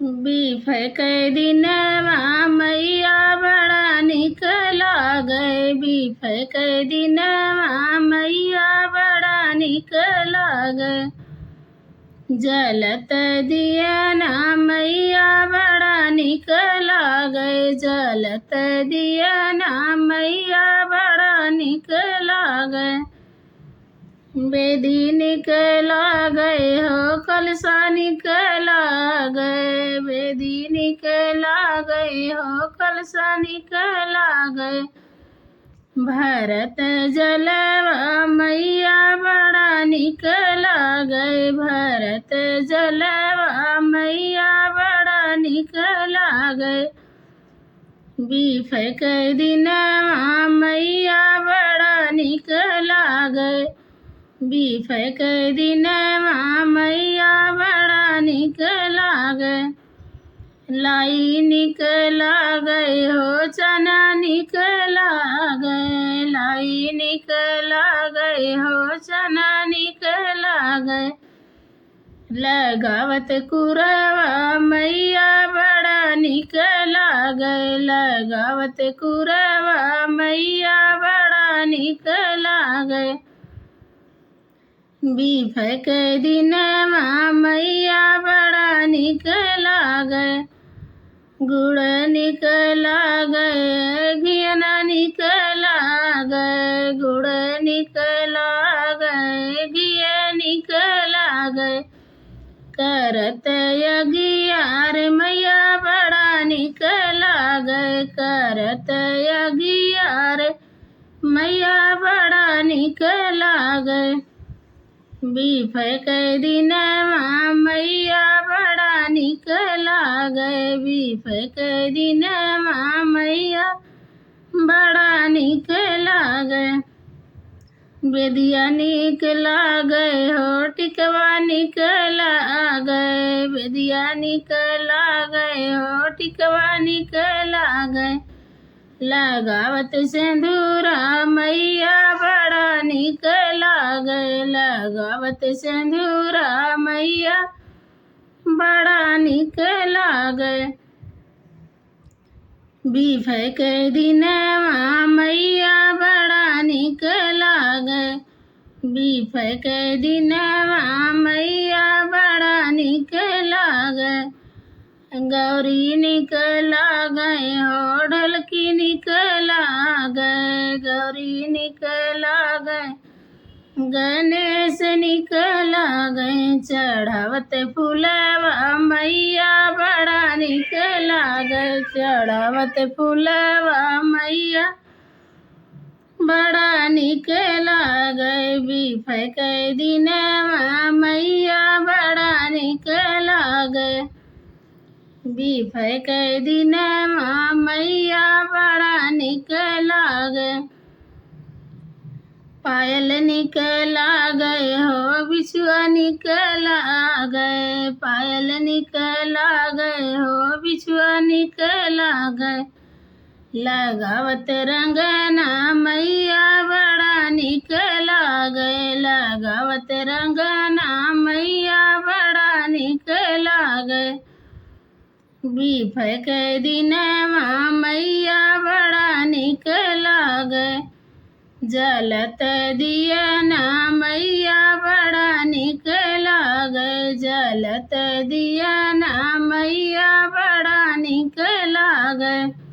बीफे के दिनवा मैया बड़ा निक लागे। बीफे के दिनवा मैया बड़ा निक लागे। जलत दियना मैया बड़ा निक लागे। जलत दियना मैया बड़ा निक लागे। बेदी निक लागे हो कलसा निक लागे। बेदी निक लागे हो कलसा निक लागे। भरत जलवा मैया बड़ा निक लागे। भरत जलवा मैया बड़ा निक लागे। बीफे के दिनवा मैया बड़ा निक लागे। बीफे के दिनवा मैया बड़ा निक लागे। लाई निक लागे हो चना निक लागे। लाई निक लागे हो चना निक लागे। लगावत कुरवा मैया बड़ा निक लागे। लगावत कुरवा मैया बड़ा निक लागे। बीफे के दिनवा मैया बड़ा निक लागे। गुड़ निक लागे घियना निक लागे। गुड़ निक लागे घिय निक लागे। करत यगियार मैया बड़ा निक लागे। करत यगियार मैया बड़ा निक लागे। बीफे के दिनवा मैया बड़ा निक लागे। बीफे के दिनवा मैया बड़ा निक लागे। बेदिया निक लागे हो टिकवा निक लागे। बेदिया निक लागे हो टिकवा निक लागे। लगावत सिंदूरा मैया बड़ा निक लागे। लगावत सिंदूरा मैया बड़ा निक लागे। बीफे के दिनवा मैया बड़ा निक लागे। बीफे के दिनवा मैया बड़ा निक लागे। गौरी निक लागे हो ढोलकी निक लागे। गौरी निक लागे गणेश निक लागे। चढ़ावत फूलवा मैया बड़ा निक लागे। चढ़ावत फूलवा मैया बड़ा निक लागे। बीफे के दिनवा मैया बड़ा निक लागे। बीफे के दिनवा मैया बड़ा निक लागे। पायल निक लागे हो बिछुआ निक लागे। पायल निक लागे हो बिछुआ निक लागे। लगावत रंगना मैया बड़ा निक लागे। लगावत रंगना मैया बड़ा निक लागे। बीफे के दिनवा मैया बड़ा निक लागे। जलत दियना मैया बड़ा निक लागे। जलत दियना मैया बड़ा निक लागे।